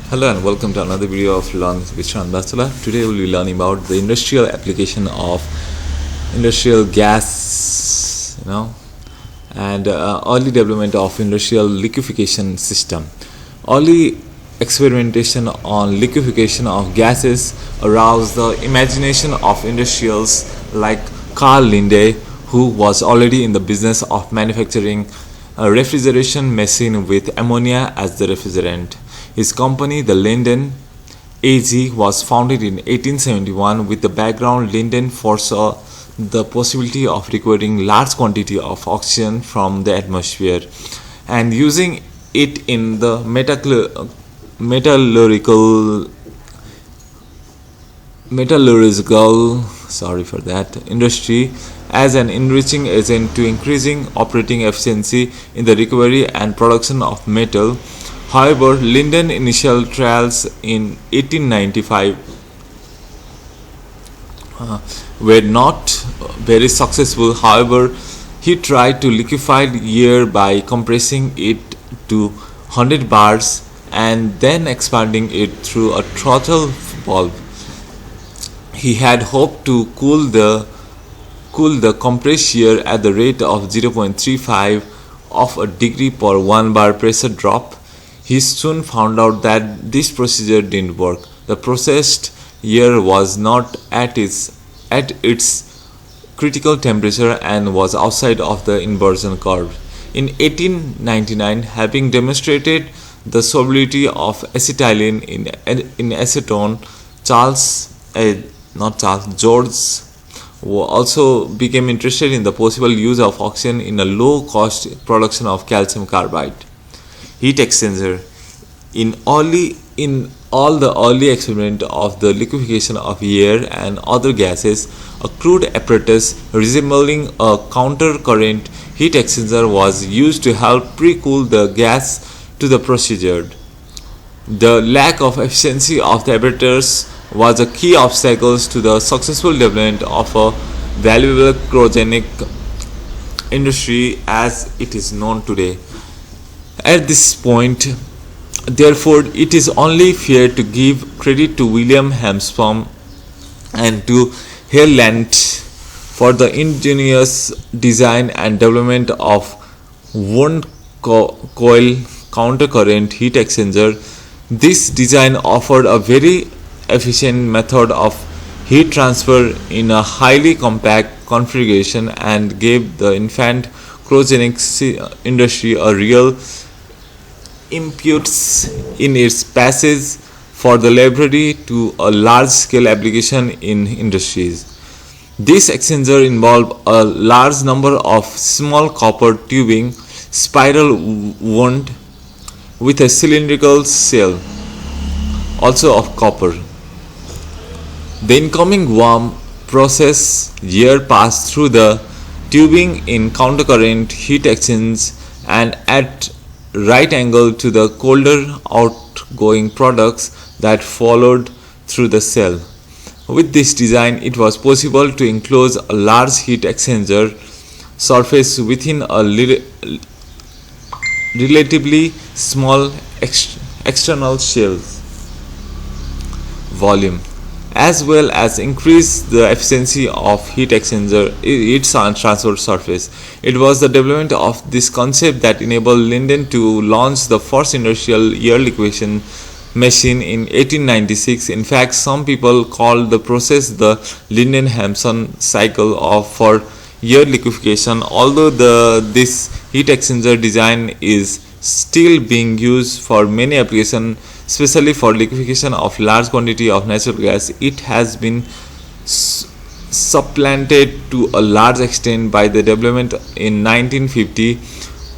Hello and welcome to another video of Learn with Shan Basala. Today we'll be learning about the industrial application of industrial gas, and early development of industrial liquefaction system. Early experimentation on liquefaction of gases aroused the imagination of industrials like Carl Linde, who was already in the business of manufacturing a refrigeration machine with ammonia as the refrigerant. His company, the Linden AG, was founded in 1871. With the background, Linden foresaw the possibility of recovering large quantity of oxygen from the atmosphere and using it in the metallurgical industry as an enriching agent to increasing operating efficiency in the recovery and production of metal. However, Linden's initial trials in 1895 were not very successful. However, he tried to liquefy air by compressing it to 100 bars and then expanding it through a throttle valve. He had hoped to cool the compressed air at the rate of 0.35 of a degree per 1 bar pressure drop. He soon found out that this procedure didn't work. The processed air was not at its critical temperature and was outside of the inversion curve. In 1899, having demonstrated the solubility of acetylene in acetone, George also became interested in the possible use of oxygen in a low-cost production of calcium carbide. Heat exchanger. In all the early experiment of the liquefaction of air and other gases, a crude apparatus resembling a counter-current heat exchanger was used to help pre-cool the gas to the procedure. The lack of efficiency of the apparatus was a key obstacle to the successful development of a valuable cryogenic industry as it is known today. At this point, therefore, it is only fair to give credit to William Hampshire and to Herland for the ingenious design and development of wound coil countercurrent heat exchanger. This design offered a very efficient method of heat transfer in a highly compact configuration and gave the infant cryogenic industry a real impetus in its passage for the library to a large-scale application in industries. This exchanger involved a large number of small copper tubing spiral wound with a cylindrical shell, also of copper. The incoming warm process air passed through the tubing in countercurrent heat exchange and at right angle to the colder outgoing products that followed through the cell. With this design, it was possible to enclose a large heat exchanger surface within a relatively small external shell volume, as well as increase the efficiency of heat exchanger its transfer surface. It was the development of this concept that enabled Linden to launch the first industrial air liquefaction machine in 1896. In fact, some people call the process the Linden-Hampson cycle for air liquefaction. Although this heat exchanger design is still being used for many applications, especially for liquefaction of large quantity of natural gas, it has been supplanted to a large extent by the development in 1950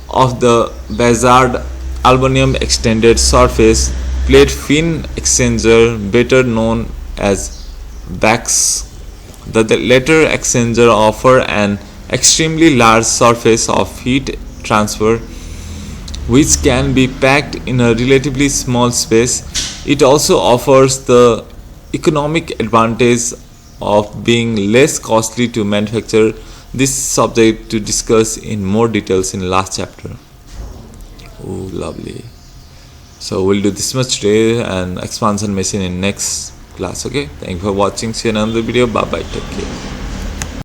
of the Bazard aluminum extended surface plate fin exchanger, better known as BAX. The latter exchanger offer an extremely large surface of heat transfer which can be packed in a relatively small space. It also offers the economic advantage of being less costly to manufacture. This subject to discuss in more details in last chapter. Oh, lovely. So we'll do this much today and expansion machine in next class. Okay, thank you for watching. See you in another video. Bye bye, take care.